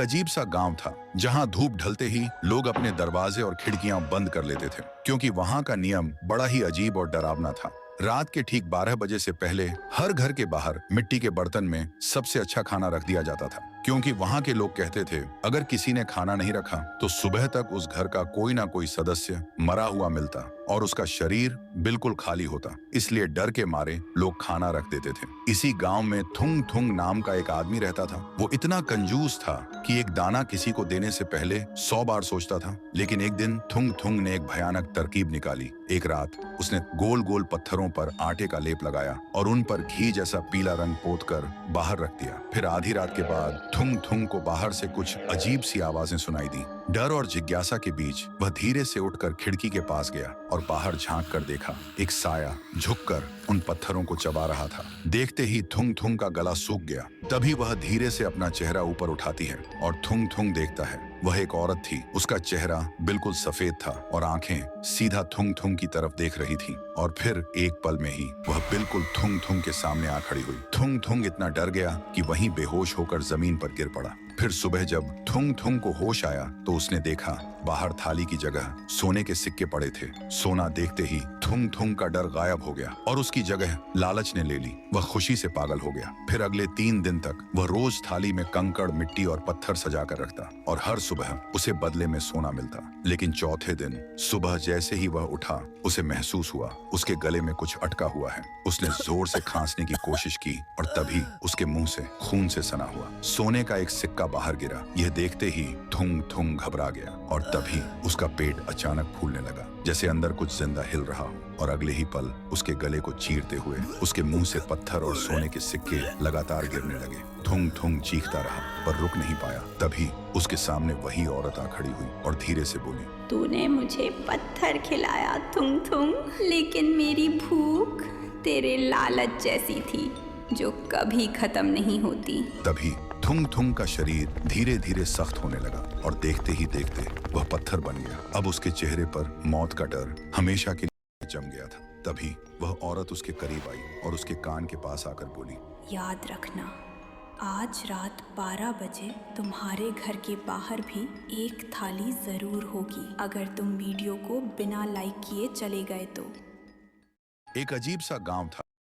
अजीब सा गांव था जहां धूप ढलते ही लोग अपने दरवाजे और खिड़कियां बंद कर लेते थे, क्योंकि वहां का नियम बड़ा ही अजीब और डरावना था। रात के ठीक 12 बजे से पहले हर घर के बाहर मिट्टी के बर्तन में सबसे अच्छा खाना रख दिया जाता था, क्योंकि वहां के लोग कहते थे अगर किसी ने खाना नहीं रखा तो सुबह तक उस घर का कोई ना कोई सदस्य मरा हुआ मिलता और उसका शरीर बिल्कुल खाली होता। इसलिए डर के मारे लोग खाना रख देते थे। इसी गांव में थुंग थुंग नाम का एक आदमी रहता था। वो इतना कंजूस था कि एक दाना किसी को देने से पहले 100 बार सोचता था। लेकिन एक दिन थुंग थुंग ने एक भयानक तरकीब निकाली। एक रात उसने गोल गोल पत्थरों पर आटे का लेप लगाया और उन पर घी जैसा पीला रंग पोत कर बाहर रख दिया। फिर आधी रात के बाद थुंग थुंग को बाहर से कुछ अजीब सी आवाजें सुनाई दी। डर और जिज्ञासा के बीच वह धीरे से उठकर खिड़की के पास गया और बाहर झांक कर देखा। एक साया झुककर उन पत्थरों को चबा रहा था। देखते ही थुंग थुंग का गला सूख गया। तभी वह धीरे से अपना चेहरा ऊपर उठाती है और थुंग थुंग देखता है। वह एक औरत थी। उसका चेहरा बिल्कुल सफेद था और आंखें सीधा थुंग थुंग की तरफ देख रही थी। और फिर एक पल में ही वह बिल्कुल थुंग थुंग के सामने आ खड़ी हुई। थुंग थुंग इतना डर गया कि वहीं बेहोश होकर जमीन पर गिर पड़ा। फिर सुबह जब थुंग थुंग को होश आया तो उसने देखा बाहर थाली की जगह सोने के सिक्के पड़े थे। सोना देखते ही थुंग थुंग का डर गायब हो गया और उसकी जगह लालच ने ले ली। वह खुशी से पागल हो गया। फिर अगले 3 दिन तक वह रोज थाली में कंकड़, मिट्टी और पत्थर सजा कर रखता और हर सुबह उसे बदले में सोना मिलता। लेकिन चौथे दिन सुबह जैसे ही वह उठा, उसे महसूस हुआ उसके गले में कुछ अटका हुआ है। उसने जोर से खांसने की कोशिश की और तभी उसके मुंह से खून से सना हुआ सोने का एक सिक्का बाहर गिरा। यह देखते ही थुंग थुंग घबरा गया और तभी उसका पेट अचानक फूलने लगा, जैसे अंदर कुछ जिंदा हिल रहा हो। और अगले ही पल उसके गले को चीरते हुए उसके मुंह से पत्थर और सोने के सिक्के लगातार गिरने लगे। थुंग थुंग चीखता रहा पर रुक नहीं पाया। तभी उसके सामने वही औरत आ खड़ी हुई और धीरे से बोली, तूने मुझे पत्थर खिलाया थुंग थुंग, लेकिन मेरी भूख तेरे लालच जैसी थी जो कभी खत्म नहीं होती। तभी थुंग थुंग का शरीर धीरे धीरे सख्त होने लगा और देखते ही देखते वह पत्थर बन गया। अब उसके चेहरे पर मौत का डर हमेशा के लिए जम गया था। तभी वह औरत उसके करीब आई और उसके कान के पास आकर बोली, याद रखना, आज रात 12 बजे तुम्हारे घर के बाहर भी एक थाली जरूर होगी, अगर तुम वीडियो को बिना लाइक किए चले गए तो। एक अजीब सा गांव था